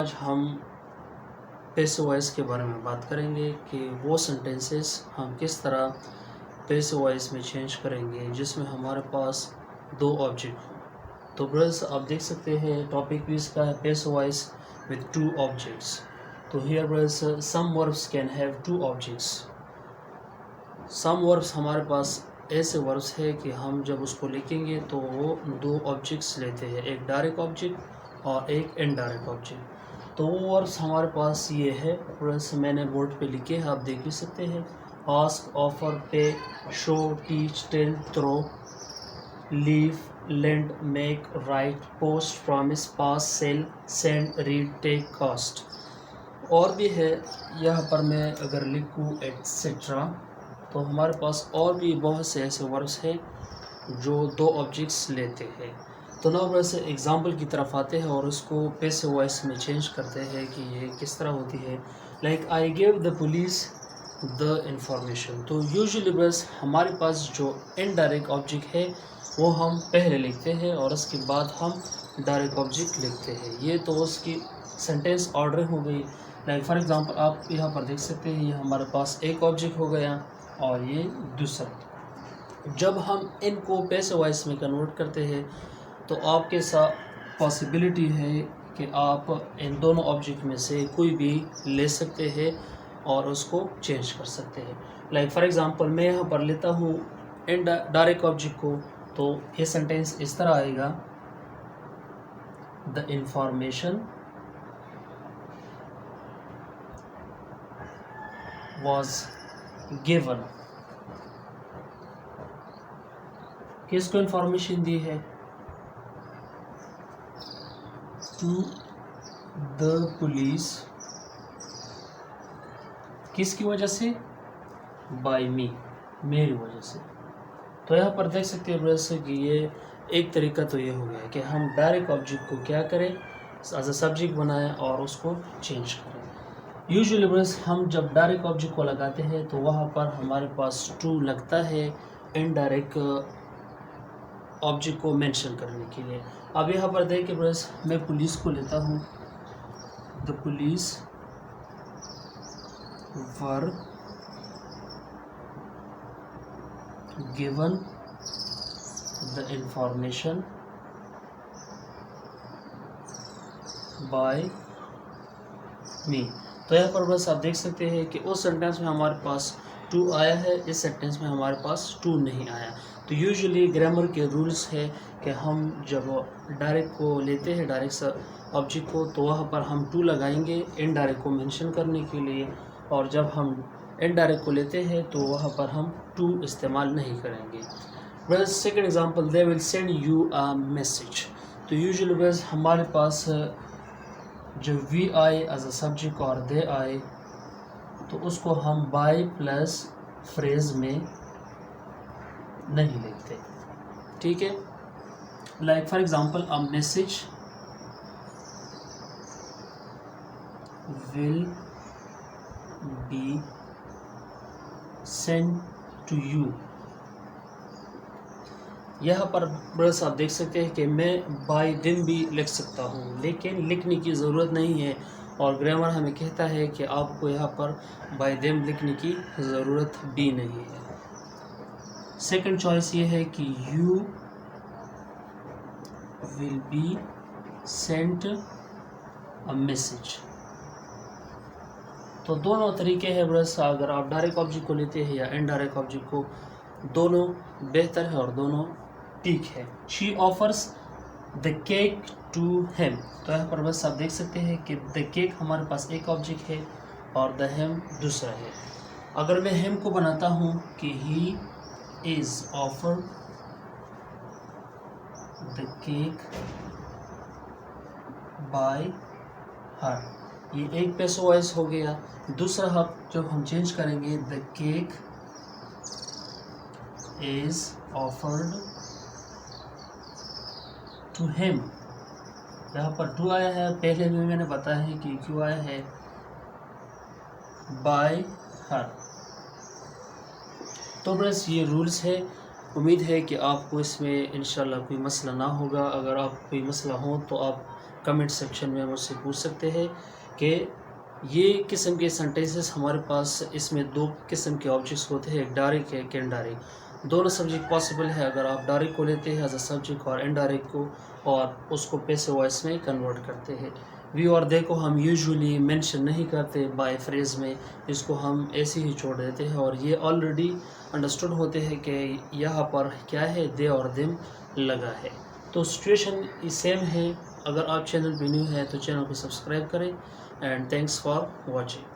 आज हम passive voice के बारे में बात करेंगे कि वो सेंटेंसेस हम किस तरह पैसिव वॉइस में चेंज करेंगे जिसमें हमारे पास दो ऑब्जेक्ट हो। तो ब्रदर्स आप देख सकते हैं टॉपिक भी इसका है passive voice with two objects. तो here brothers some verbs can have two objects. Some verbs हमारे पास ऐसे वर्ब्स है कि हम जब उसको लिखेंगे तो वो दो ऑब्जेक्ट्स लेते हैं, एक डायरेक्ट ऑब्जेक्ट और एक इनडायरेक्ट ऑब्जेक्ट। तो वो वर्ब्स हमारे पास ये है, वर्ड्स मैंने बोर्ड पे लिखे हैं, आप देख भी सकते हैं। Ask, offer, pay, show, teach, tell, throw, leave, lend, make, write, post, promise, pass, sell, send, read, take, cost. और भी है, यहाँ पर मैं अगर लिखूँ एटसेट्रा तो हमारे पास और भी बहुत से ऐसे वर्ब्स हैं जो दो ऑब्जेक्ट्स लेते हैं। तो नाउ वैसे एग्जाम्पल की तरफ आते हैं और उसको पैसिव वॉइस में चेंज करते हैं कि ये किस तरह होती है। Like I gave the police the information. तो यूजुअली बस हमारे पास जो इनडायरेक्ट ऑब्जेक्ट है वो हम पहले लिखते हैं और उसके बाद हम डायरेक्ट ऑब्जेक्ट लिखते हैं। ये तो उसकी सेंटेंस ऑर्डर हो गई। लाइक फॉर एग्जांपल आप यहाँ पर देख सकते हैं, ये हमारे पास एक ऑब्जेक्ट हो गया और ये दूसरा। जब हम इनको पैसिव वॉइस में कन्वर्ट करते हैं तो आपके साथ पॉसिबिलिटी है कि आप इन दोनों ऑब्जेक्ट में से कोई भी ले सकते हैं और उसको चेंज कर सकते हैं। लाइक फॉर एग्जांपल मैं यहाँ पर लेता हूँ इन डायरेक्ट ऑब्जेक्ट को, तो ये सेंटेंस इस तरह आएगा, द इंफॉर्मेशन was given। किसको इंफॉर्मेशन दी है? To the police. किसकी वजह से? बाय मी, मेरी वजह से। तो यहाँ पर देख सकते हैं ब्रदर्स कि ये एक तरीका तो ये हो गया कि हम डायरेक्ट ऑब्जेक्ट को क्या करें, एज अ सब्जेक्ट बनाएं और उसको चेंज करें। यूजुअली बस हम जब डायरेक्ट ऑब्जेक्ट को लगाते हैं तो वहाँ पर हमारे पास टू लगता है इनडायरेक्ट ऑब्जेक्ट को मेंशन करने के लिए। अब यहाँ पर देखिए बस मैं पुलिस को लेता हूँ, the police were given the information by me. तो यहाँ पर बस आप देख सकते हैं कि उस सेंटेंस में हमारे पास टू आया है, इस सेंटेंस में हमारे पास टू नहीं आया। तो यूजुअली ग्रामर के रूल्स है कि हम जब डायरेक्ट को लेते हैं, डायरेक्ट ऑब्जेक्ट को, तो वहाँ पर हम टू लगाएंगे इनडायरेक्ट को मेंशन करने के लिए, और जब हम इनडायरेक्ट को लेते हैं तो वहाँ पर हम टू इस्तेमाल नहीं करेंगे। बस second example, they will send you a message. तो यूजुअली बस हमारे पास जब वी आए एज अ सब्जेक्ट और दे आए तो उसको हम बाय प्लस फ्रेज में नहीं लिखते, ठीक है। Like for example a message will be send to you. यहाँ पर बस आप देख सकते हैं कि मैं बाय दिन भी लिख सकता हूँ, लेकिन लिखने की ज़रूरत नहीं है, और ग्रामर हमें कहता है कि आपको यहाँ पर बाय दिन लिखने की ज़रूरत भी नहीं है। सेकंड चॉइस ये है कि you will be sent a message. तो दोनों तरीके हैं बस, अगर आप डायरेक्ट ऑब्जेक्ट को लेते हैं या इनडायरेक्ट ऑब्जेक्ट को, दोनों बेहतर है और दोनों ठीक है। She offers the cake to him. तो यहाँ पर बस आप देख सकते हैं कि द केक हमारे पास एक ऑब्जेक्ट है और द हिम दूसरा है। अगर मैं हिम को बनाता हूँ कि he is offered the cake bye हर, ये एक पैसिव वॉइस हो गया। दूसरा हम जब हम चेंज करेंगे, the cake is offered to him, यहाँ पर टू आया है, पहले भी मैंने बताया है कि क्यों आया है, बाय हर। तो बस ये रूल्स है, उम्मीद है कि आपको इसमें इंशाल्लाह कोई मसला ना होगा। अगर आप कोई मसला हो तो आप कमेंट सेक्शन में मुझसे पूछ सकते हैं कि ये किस्म के सेंटेंसेस हमारे पास, इसमें दो किस्म के ऑब्जेक्ट्स होते हैं, एक डायरेक्ट है, एक इनडायरेक्ट। दोनों सब्जेक्ट पॉसिबल है अगर आप डायरेक्ट को लेते हैं एज अ सब्जेक्ट और इनडायरेक्ट को और उसको पैसिव वॉइस में कन्वर्ट करते हैं। वी और दे को हम यूजुअली मेंशन नहीं करते बाय फ्रेज में, इसको हम ऐसे ही छोड़ देते हैं और ये ऑलरेडी अंडरस्टूड होते हैं कि यहाँ पर क्या है, दे और देम लगा है। तो सिचुएशन सेम है। अगर आप चैनल पे न्यू है तो चैनल को सब्सक्राइब करें एंड थैंक्स फॉर वॉचिंग।